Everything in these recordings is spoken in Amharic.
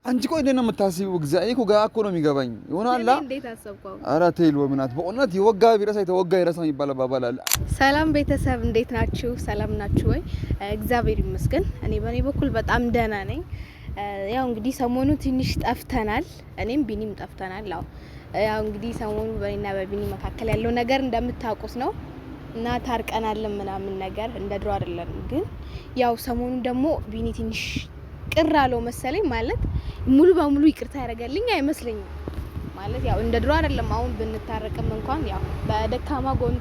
አንቺ ቆይ እንዴት ነው የምታስቢው? እግዚአብሔር እኮ ጋር እኮ ነው የሚገባኝ ይሆናል። እንዴት አሰብከው? ኧረ ተይል ወምናት በእውነት የወጋ ቢረሳ የተወጋ ይረሳ የሚባል አባባል አለ። ሰላም ቤተሰብ እንዴት ናችሁ? ሰላም ናችሁ ወይ? እግዚአብሔር ይመስገን እኔ በኔ በኩል በጣም ደህና ነኝ። ያው እንግዲህ ሰሞኑ ትንሽ ጠፍተናል፣ እኔም ቢኒም ጠፍተናል። ያው እንግዲህ ሰሞኑ በእኔና በቢኒ መካከል ያለው ነገር እንደምታውቁት ነው እና ታርቀናል ምናምን ነገር እንደ ድሮ አይደለም። ግን ያው ሰሞኑ ደግሞ ቢኒ ትንሽ ቅር አለው መሰለኝ። ማለት ሙሉ በሙሉ ይቅርታ ያደርጋልኝ አይመስለኝም። ማለት ያው እንደ ድሮ አይደለም። አሁን ብንታረቅም እንኳን ያው በደካማ ጎን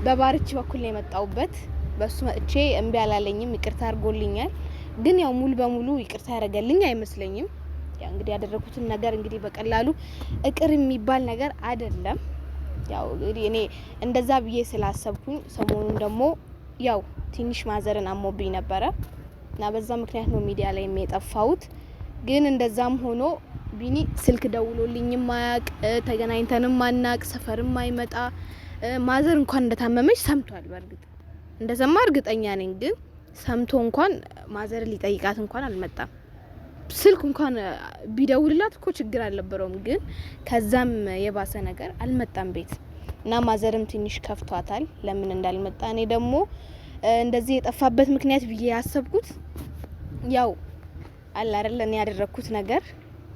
በባርች በኩል ነው የመጣውበት። በሱ መጥቼ እምቢ አላለኝም፣ ይቅርታ አድርጎልኛል። ግን ያው ሙሉ በሙሉ ይቅርታ ያደርጋልኝ አይመስለኝም። ያው እንግዲህ ያደረኩትን ነገር እንግዲህ በቀላሉ እቅር የሚባል ነገር አይደለም። ያው እንግዲህ እኔ እንደዛ ብዬ ስላሰብኩኝ ሰሞኑን ደግሞ ያው ትንሽ ማዘርን አሞብኝ ነበረ እና በዛ ምክንያት ነው ሚዲያ ላይ የጠፋሁት። ግን እንደዛም ሆኖ ቢኒ ስልክ ደውሎልኝ ማያቅ፣ ተገናኝተንም ማናቅ፣ ሰፈርም አይመጣ። ማዘር እንኳን እንደታመመች ሰምቷል። በእርግጥ እንደሰማ እርግጠኛ ነኝ። ግን ሰምቶ እንኳን ማዘር ሊጠይቃት እንኳን አልመጣም። ስልክ እንኳን ቢደውልላት እኮ ችግር አልነበረውም። ግን ከዛም የባሰ ነገር አልመጣም ቤት እና ማዘርም ትንሽ ከፍቷታል ለምን እንዳልመጣ። እኔ ደግሞ እንደዚህ የጠፋበት ምክንያት ብዬ ያሰብኩት ያው አለ አይደል እኔ ያደረኩት ነገር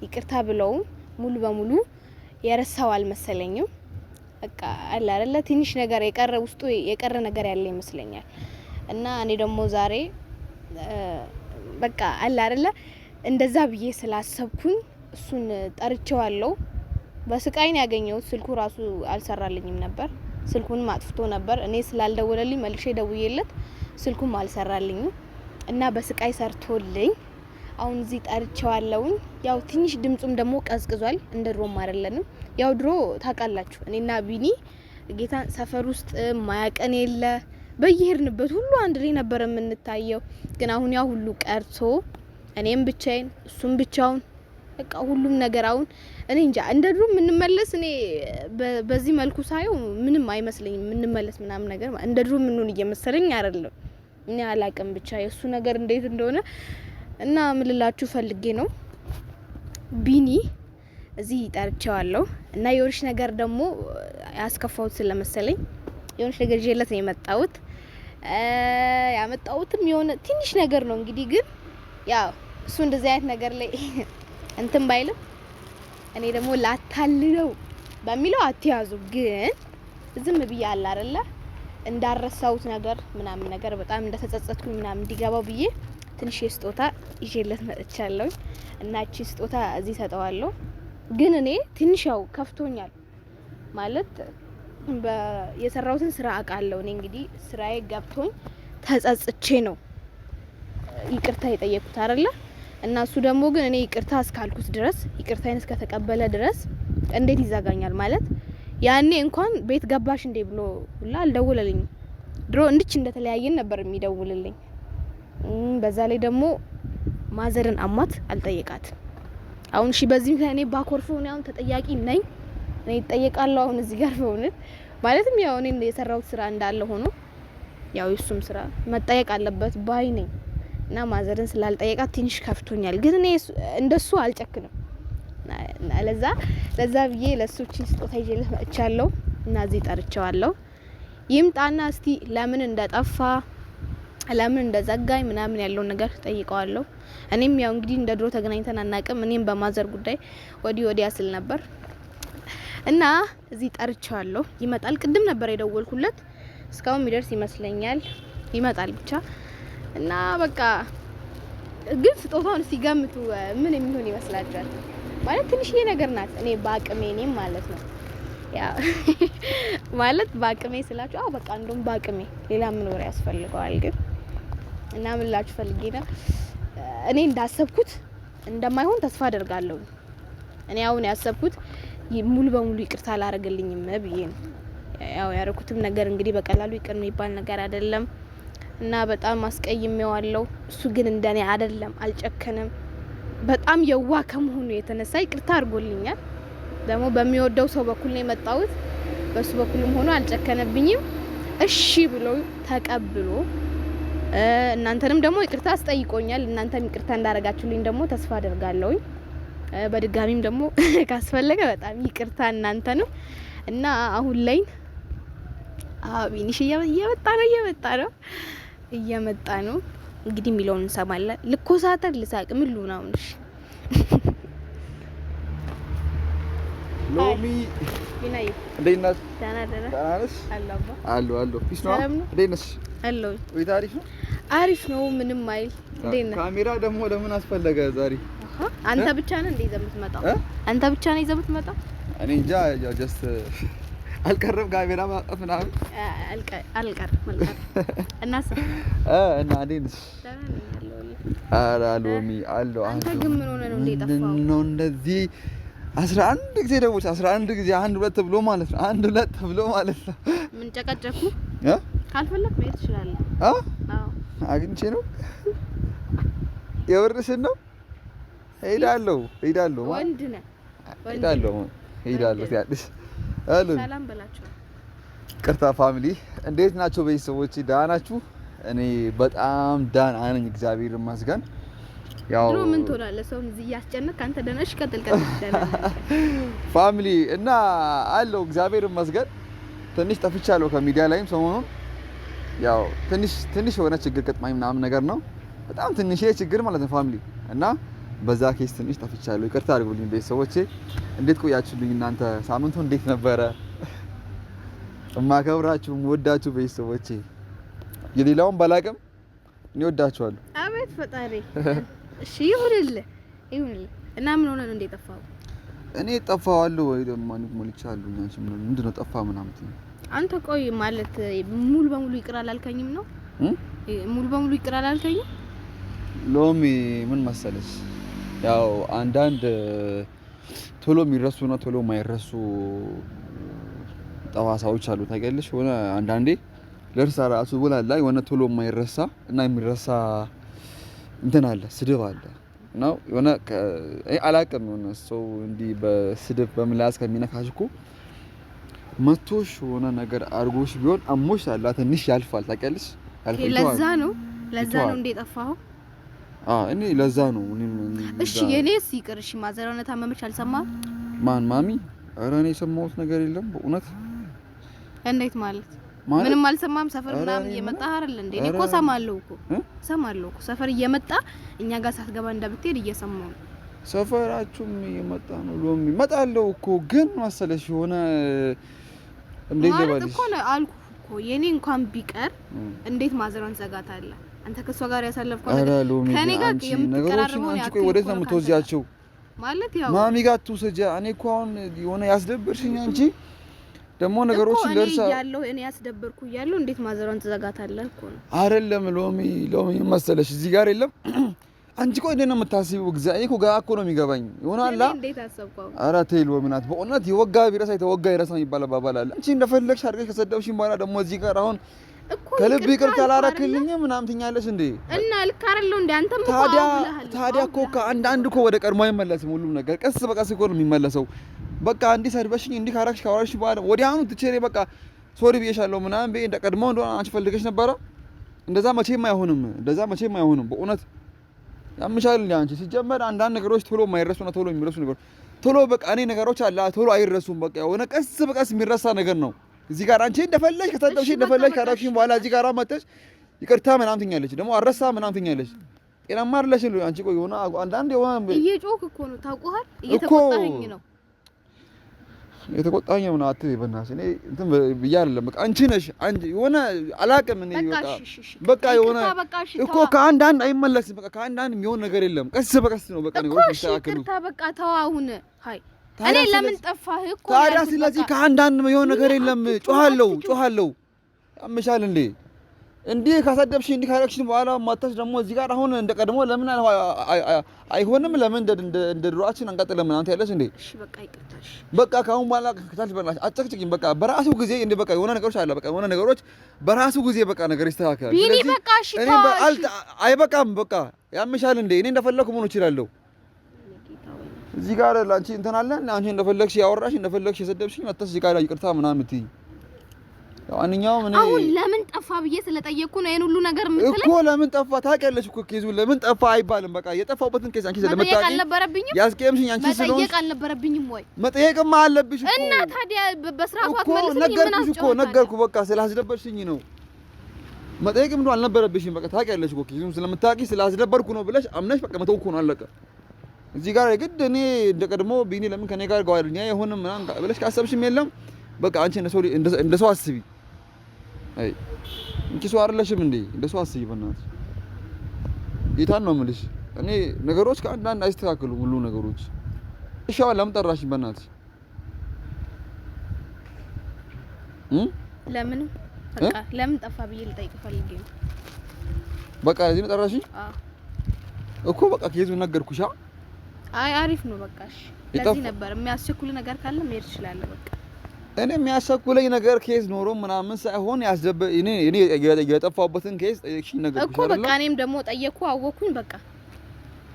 ይቅርታ ብለውም ሙሉ በሙሉ የረሳው አልመሰለኝም። በቃ አለ አይደል ትንሽ ነገር የቀረ ውስጡ የቀረ ነገር ያለ ይመስለኛል። እና እኔ ደግሞ ዛሬ በቃ አለ አይደል እንደዛ ብዬ ስላሰብኩኝ እሱን ጠርቼዋለሁ። በስቃይ ነው ያገኘው። ስልኩ ራሱ አልሰራልኝም ነበር። ስልኩንም አጥፍቶ ነበር። እኔ ስላልደወለልኝ መልሼ ደውዬለት ስልኩም አልሰራልኝም እና በስቃይ ሰርቶልኝ አሁን እዚህ ጠርቼዋለሁ። ያው ትንሽ ድምጹም ደግሞ ቀዝቅዟል። እንደ ድሮም አይደለንም። ያው ድሮ ታውቃላችሁ እኔና ቢኒ ጌታን ሰፈር ውስጥ ማያቀን የለ በየሄድንበት ሁሉ አንድ ላይ ነበር የምንታየው። ግን አሁን ያው ሁሉ ቀርቶ እኔም ብቻዬን እሱም ብቻውን በቃ ሁሉም ነገር አሁን እኔ እንጃ እንደ ድሮ ምንመለስ እኔ በዚህ መልኩ ሳየው ምንም አይመስለኝም። ምንመለስ ምናምን ነገር እንደ ድሮ ምንሆን እየመሰለኝ አይደለም። እኔ አላቅም ብቻ የሱ ነገር እንዴት እንደሆነ እና ምልላችሁ ፈልጌ ነው። ቢኒ እዚህ ጠርቼዋለሁ እና የሆነች ነገር ደግሞ ያስከፋውት ስለመሰለኝ የሆነች ነገር ይዤለት ነው የመጣሁት። ያመጣሁትም የሆነ ትንሽ ነገር ነው እንግዲህ። ግን ያው እሱ እንደዚህ አይነት ነገር ላይ እንትን ባይልም እኔ ደግሞ ላታልለው በሚለው አትያዙ። ግን ዝም ብዬ አለ አይደለ እንዳረሳውት ነገር ምናምን ነገር በጣም እንደተጸጸትኩኝ ምናምን እንዲገባው ብዬ ትንሽ ስጦታ ይዤለት መጥቻለሁ እና እቺ ስጦታ እዚህ ሰጠዋለሁ። ግን እኔ ትንሽ ያው ከፍቶኛል ማለት የሰራውትን ስራ አቃለው። እኔ እንግዲህ ስራዬ ገብቶኝ ተጸጽቼ ነው ይቅርታ የጠየቁት አይደለ እና እሱ ደግሞ ግን እኔ ይቅርታ እስካልኩት ድረስ ይቅርታዬን እስከተቀበለ ድረስ እንዴት ይዘጋኛል? ማለት ያኔ እንኳን ቤት ገባሽ እንዴ ብሎ ሁላ አልደወለልኝም። ድሮ እንድች እንደተለያየን ነበር የሚደውልልኝ። በዛ ላይ ደግሞ ማዘርን አሟት አልጠየቃት። አሁን እሺ በዚህ ምክንያት እኔ ባኮርፈው ነው አሁን ተጠያቂ ነኝ። እኔ እጠየቃለሁ አሁን እዚህ ጋር በእውነት ማለትም ያው እኔ የሰራሁት ስራ እንዳለ ሆኖ ያው እሱም ስራ መጠየቅ አለበት ባይ ነኝ እና ማዘርን ስላልጠየቃት ትንሽ ከፍቶኛል። ግን እኔ እንደሱ አልጨክንም። ለዛ ብዬ ለሱቺን ስጦታ ይዤለት መጥቻለሁ እና እዚህ ጠርቼዋለሁ። ይምጣና እስቲ ለምን እንደጠፋ ለምን እንደዘጋኝ ምናምን ያለውን ነገር ጠይቀዋለሁ። እኔም ያው እንግዲህ እንደ ድሮ ተገናኝተን አናቅም። እኔም በማዘር ጉዳይ ወዲያ ስል ነበር እና እዚህ ጠርቼዋለሁ። ይመጣል። ቅድም ነበር የደወልኩለት እስካሁን የሚደርስ ይመስለኛል። ይመጣል ብቻ እና በቃ ግን ስጦታውን ሲገምቱ ምን የሚሆን ይመስላችኋል? ማለት ትንሽዬ ነገር ናት። እኔ ባቅሜ እኔም ማለት ነው ያ ማለት ባቅሜ ስላችሁ በቃ እንደውም ባቅሜ ሌላ ምን ወሬ ያስፈልገዋል? ግን እና ምን ላችሁ ፈልጌ ነው እኔ እንዳሰብኩት እንደማይሆን ተስፋ አደርጋለሁ። እኔ አሁን ያሰብኩት ሙሉ በሙሉ ይቅርታ አላረገልኝም ብዬ ነው። ያው ያረኩትም ነገር እንግዲህ በቀላሉ ይቅር የሚባል ነገር አይደለም እና በጣም አስቀይሜዋለሁ። እሱ ግን እንደኔ አይደለም፣ አልጨከነም። በጣም የዋ ከመሆኑ የተነሳ ይቅርታ አድርጎልኛል። ደግሞ በሚወደው ሰው በኩል ነው የመጣሁት። በሱ በኩልም ሆኖ አልጨከነብኝም። እሺ ብሎ ተቀብሎ እናንተንም ደግሞ ይቅርታ አስጠይቆኛል። እናንተም ይቅርታ እንዳረጋችሁልኝ ደግሞ ተስፋ አደርጋለሁ። በድጋሚም ደግሞ ካስፈለገ በጣም ይቅርታ እናንተ ነው እና አሁን ላይ ቢኒሽ እየመጣ ነው እንግዲህ የሚለውን እንሰማለን። ልኮሳተር ልሳቅ ምን ልሁናውንሽ ሎሚ ቢናይ እንዴት ነሽ? ደህና ነሽ? አሎ ፒስ ነው። እንዴት ነሽ? አሎ ወይ ታሪፍ ነው? አሪፍ ነው ምንም አይል። እንዴት ነህ? ካሜራ ደግሞ ለምን አስፈለገ ዛሬ? አንተ ብቻ ነህ እንዴ ዘምትመጣው? አንተ ብቻ ነህ ዘምትመጣው? እኔ እንጃ ጀስት አልቀረም ካሜራ ማጠፍ ምናምን አልቀረም እናስ እና እንዴት ነሽ? ኧረ ሎሚ አለው አንተ ግን ምን ሆነህ ነው እንዴ ጠፋው? ነው እንደዚህ 11 ጊዜ ደውልሽ 11 ጊዜ 1 2 ብሎ ማለት ነው 1 2 ብሎ ማለት ነው። ምን ጨቀጨኩ? ካልፈለክ መሄድ ትችላለህ። አዎ አግኝቼ ነው የወርሽን ነው ሄዳለሁ ወንድ ነህ ሄዳለሁ ያድሽ አሉ ሰላም በላቸው። ቅርታ ፋሚሊ እንዴት ናቸው ቤተሰቦች? ደህና ናችሁ? እኔ በጣም ደህና ነኝ እግዚአብሔር ይመስገን። ያው ድሮ ምን ትሆናለህ ሰውን እዚህ ያስጨነቅ አንተ ደነሽ ቀጥል ፋሚሊ እና አለው እግዚአብሔር ይመስገን። ትንሽ ጠፍቻለሁ ከሚዲያ ላይም ሰሞኑን ያው ትንሽ የሆነ ችግር ገጥማኝ ምናምን ነገር ነው። በጣም ትንሽ ችግር ማለት ነው ፋሚሊ እና በዛ ኬስ ትንሽ ጠፍቻለሁ። ይቅርታ አድርጉልኝ ቤተሰቦቼ። እንዴት ቆያችሁልኝ እናንተ? ሳምንቱ እንዴት ነበረ? እማከብራችሁ ወዳችሁ ቤተሰቦቼ የሌላውን ባላቅም እኔ ወዳችኋለሁ። አቤት ፈጣሪ እሺ ይሁንልህ እና ምን ሆነ ነው እንደ ጠፋው? እኔ ጠፋዋለሁ ወይ ደግሞ ሞልቻለሁ። አንቺ ምንድነው ጠፋ ምናምን? አንተ ቆይ ማለት ሙሉ በሙሉ ይቅር አላልከኝም ነው? ሙሉ በሙሉ ይቅር አላልከኝም? ሎሚ ምን መሰለሽ ያው አንዳንድ ቶሎ የሚረሱና ቶሎ የማይረሱ ጠባሳዎች አሉ ታውቂያለሽ። ሆነ አንዳንዴ ለርሳ ራሱ ወላላ የሆነ ቶሎ የማይረሳ እና የሚረሳ እንትን አለ ስድብ አለ ነው የሆነ አላውቅም የሆነ ሰው እንዲህ በስድብ በምላስ ከሚነካሽ እኮ መቶሽ የሆነ ነገር አድርጎሽ ቢሆን አሞሽ አላ ትንሽ ያልፋል ታውቂያለሽ። ለዛ ነው እንደ ጠፋኸው? እኔ ለዛ ነው እሺ የኔስ ይቅር። እሺ ማዘራውና ታመመች አልሰማህም? ማን ማሚ? ኧረ እኔ የሰማሁት ነገር የለም በእውነት። እንዴት ማለት ምንም አልሰማህም? ሰፈር ምናምን እየመጣ አይደል እንዴ? እኔ እኮ ሰማለሁ እኮ ሰፈር እየመጣ እኛ ጋር ሳትገባ እንደምትሄድ እየሰማሁ ነው። ሰፈራችሁም እየመጣ ነው ሎሚ እመጣለሁ እኮ ግን መሰለሽ የሆነ እንዴት ማለት ልበልሽ እኮ ነው አልኩህ እኮ የኔ እንኳን ቢቀር እንዴት ማዘራውን ዘጋታለህ? አንተ ከሷ ጋር ያሳለፍከው ነገር ከኔ ጋር የምትቀራረበው ነው። አንቺ ወዴት ነው የምትወዚያቸው? ማለት ያው ማሚ ጋር ትውሰጃ። እኔ እኮ አሁን የሆነ ያስደብርሽኝ አንቺ ደግሞ ነገሮችን ደርሳ ያለው እኔ ያስደብርኩ እያለሁ እንዴት ማዘሯን ትዘጋታለህ እኮ ነው። አይደለም ሎሚ መሰለሽ እዚህ ጋር የለም። አንቺ ቆይ እንዴት ነው የምታስቢው? እግዚአብሔር እኮ ጋር እኮ ነው የሚገባኝ ይሆናል። እንዴት አሰብከው? ኧረ ተይ ሎሚ ናት በእውነት የወጋ ቢረሳ የተወጋ ይረሳ የሚባል አባባል አለ። አንቺ እንደፈለግሽ አድርገሽ ከሰደብሽኝ በኋላ ደግሞ እዚህ ጋር አሁን ከልብ ይቅርታ አላረክልኝ ምናምን ትኛለሽ እንዴ? እና ልክ አይደለም እንዴ? አንተም እኮ ታዲያ እኮ ከአንዳንድ እኮ ወደ ቀድሞ አይመለስም ሁሉም ነገር ቀስ በቀስ እኮ ነው የሚመለሰው። በቃ እንዲህ ሰድበሽኝ እንዲህ ካራክሽ ካወራሽ በኋላ ወዲያውኑ ትቼኔ በቃ ሶሪ ብዬሻለሁ ምናምን በይ እንደ ቀድሞ እንደሆነ አንቺ ፈልገሽ ነበረ። እንደዛ መቼም አይሆንም በእውነት ያምሻል እንዴ አንቺ። ሲጀመር አንዳንድ ነገሮች ቶሎ የማይረሱና ቶሎ የሚረሱ ነገሮች ቶሎ በቃ እኔ ነገሮች አላ ቶሎ አይረሱም። በቃ የሆነ ቀስ በቀስ የሚረሳ ነገር ነው። እዚህ ጋር አንቺ እንደፈለሽ ከተጠብሽ እንደፈለሽ ካራክሽን በኋላ እዚህ ጋር መጥተሽ ይቅርታ ምናምን ትኛለሽ፣ ደግሞ አረሳ ምናምን ትኛለሽ። ጤናማ አይደለሽ አንቺ። ቆይ የሆነ አንዳንድ የሆነ እየጮክ እኮ ነው ታውቀዋል። እየተቆጣኸኝ ነው። የተቆጣኝ ነው አትይ በእናትሽ። እኔ እንትን ብዬ አይደለም በቃ አንቺ ነሽ አንቺ የሆነ አላውቅም። እኔ በቃ የሆነ እኮ ከአንዳንድ አይመለስም። በቃ ከአንዳንድ የሚሆን ነገር የለም። ቀስ በቀስ ነው በቃ ነገሮች ይስተካከሉ። በቃ ተው አሁን ሃይ እኔ ለምን ጠፋህ እኮ ታዲያ። ስለዚህ ከአንዳንድ የሆነ ነገር የለም። ጮሃለሁ ያምሻል እንዴ? እንዲህ ካሰደብሽ እንዲህ ካረክሽን በኋላ ማታሽ ደግሞ እዚህ ጋር አሁን እንደቀድሞ ለምን አይሆንም? ለምን እንደ ድሮአችን አንቀጥለም? አንተ ያለሽ እንዴ? እሺ በቃ ይቅርታሽ። በቃ ካሁን በኋላ ከታች በላሽ አጨቅጭቂኝ። በቃ በራሱ ጊዜ እንደ በቃ የሆነ ነገሮች አለ። በቃ የሆነ ነገሮች በራሱ ጊዜ በቃ ነገር ይስተካከላል። ቢኒ በቃ እሺ አይበቃም። በቃ ያምሻል እንዴ? እኔ እንደፈለኩ መሆን እችላለሁ። እዚህ ጋር ላንቺ እንትን አለ። አንቺ እንደፈለግሽ ያወራሽ እንደፈለግሽ የሰደብሽኝ መጣሽ እዚህ ጋር ይቅርታ ምናምን እትይ አንኛው ምን አሁን ለምን ጠፋ ብዬ ስለጠየቅኩ ነው ይሄን ሁሉ ነገር የምትለኝ እኮ ለምን ጠፋ ታውቂያለሽ እኮ ኬዙ ለምን ጠፋ አይባልም በቃ የጠፋበትን ኬዝ አንቺ ስለምታውቂ መጠየቅ አልነበረብኝም ያስቀየምሽኝ አንቺ ስለሆንሽ መጠየቅ አልነበረብኝም ወይ መጠየቅማ አለብሽ እኮ እና ታዲያ በስራቱ አትመልስልኝ ነገርኩሽ እኮ ነገርኩ በቃ ስላስደበርሽኝ ነው መጠየቅም ነው አልነበረብሽም በቃ ታውቂያለሽ እኮ ኬዙን ስለምታውቂ ስላስደበርኩ ነው ብለሽ አምነሽ በቃ መተው እኮ ነው አለቀ እዚህ ጋር ግድ እኔ እንደቀድሞ ቢኒ ለምን ከኔ ጋር ጓደኛ የሆነ ምናምን ብለሽ ካሰብሽም የለም በቃ አንቺ እንደ ሰው አስቢ አይ እንቺ ሰው አይደለሽም እንዴ እንደ ሰው አስቢ በእናትሽ ጌታን ነው የምልሽ እኔ ነገሮች ከአንዳንድ አይስተካከሉም ሁሉ ነገሮች እሺ አሁን ለምን ጠራሽኝ በእናትሽ ለምን በቃ ለምን ጠፋ ብዬ ልጠይቅ ፈልጌ ነው በቃ እዚህ ነው ጠራሽኝ እኮ በቃ ከየዙ ነገርኩሽ አይ አሪፍ ነው በቃ እሺ ለዚህ ነበር የሚያስቸኩል ነገር ካለ መሄድ ይችላል በቃ እኔ የሚያስቸኩለኝ ነገር ኬዝ ኖሮ ምናምን ሳይሆን እኔ የጠፋሁበትን ኬዝ ጠየቅሽኝ ነገር እኮ በቃ እኔም ደግሞ ጠየቅኩ አወኩኝ በቃ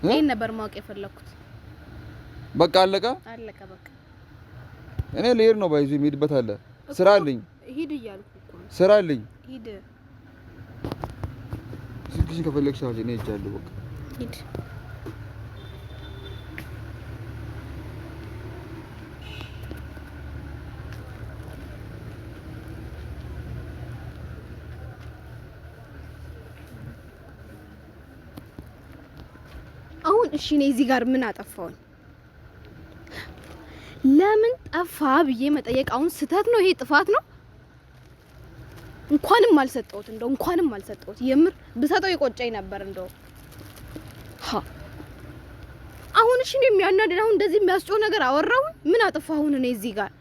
ይሄን ነበር ማወቅ የፈለኩት በቃ አለቀ በቃ እኔ ልሄድ ነው ባይዙ የሚሄድበት አለ ስራ አለኝ ሂድ እያልኩ እኮ ስራ አለኝ ሂድ ስልክሽን ከፈለግሽ አሁን እኔ እጃለሁ በቃ ሂድ አሁን እሺ እኔ እዚህ ጋር ምን አጠፋው ለምን ጠፋ ብዬ መጠየቅ አሁን ስህተት ነው ይሄ ጥፋት ነው እንኳንም አልሰጠሁት የምር ብሰጠው ይቆጨኝ ነበር እንደው አሁን እሺ ነው የሚያናደድ አሁን እንደዚህ የሚያስጨው ነገር አወራው ምን አጠፋው አሁን እኔ እዚህ ጋር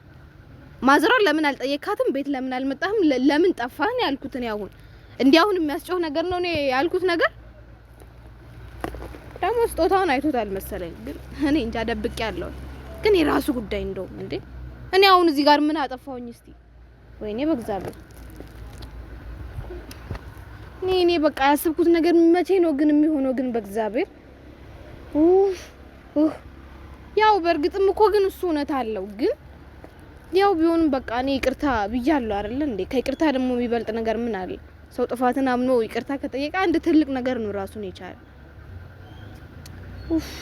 ማዘራው ለምን አልጠየካትም ቤት ለምን አልመጣህም ለምን ጠፋህ ነው ያልኩት እኔ አሁን እንዴ አሁን የሚያስጨው ነገር ነው እኔ ያልኩት ነገር ደግሞ ስጦታውን አይቶታል መሰለኝ ግን እኔ እንጃ ደብቄ ያለው ግን የራሱ ጉዳይ እንደው እንዴ እኔ አሁን እዚህ ጋር ምን አጠፋውኝ እስቲ ወይኔ በእግዚአብሔር እኔ በቃ ያስብኩት ነገር መቼ ነው ግን የሚሆነው ግን በእግዚአብሔር ያው በእርግጥም እኮ ግን እሱ እውነት አለው ግን ያው ቢሆንም በቃ እኔ ይቅርታ ብያለሁ አይደል እንዴ ከይቅርታ ደግሞ የሚበልጥ ነገር ምን አለ ሰው ጥፋትን አምኖ ይቅርታ ከጠየቀ አንድ ትልቅ ነገር ነው ራሱን ይቻላል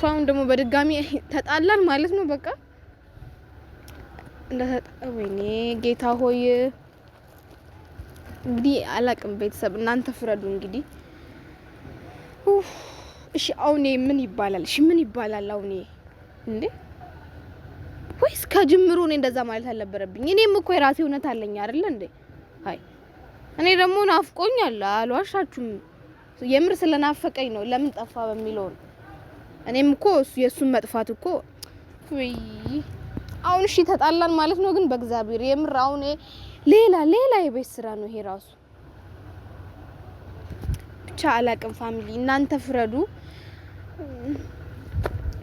አሁን ደግሞ በድጋሚ ተጣላን ማለት ነው በቃ ወይኔ ጌታ ሆይ እንግዲህ አላቅም ቤተሰብ እናንተ ፍረዱ እንግዲህ እሺ አሁን ምን ይባላል አሁን እንዴ ወይስ ከጅምሩ እኔ እንደዛ ማለት አልነበረብኝ እኔም እኮ የራሴ እውነት አለኝ አይደል እንዴ አይ እኔ ደግሞ ናፍቆኛል አልዋሻችሁም የምር ስለናፈቀኝ ነው ለምን ጠፋ በሚለው እኔም እኮ የሱን መጥፋት እኮ ወይ አሁን እሺ ተጣላን ማለት ነው ግን በእግዚአብሔር የምር አሁን ሌላ የቤት ስራ ነው ይሄ ራሱ ብቻ አላቅም ፋሚሊ እናንተ ፍረዱ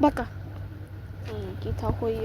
በቃ ጌታ ሆይ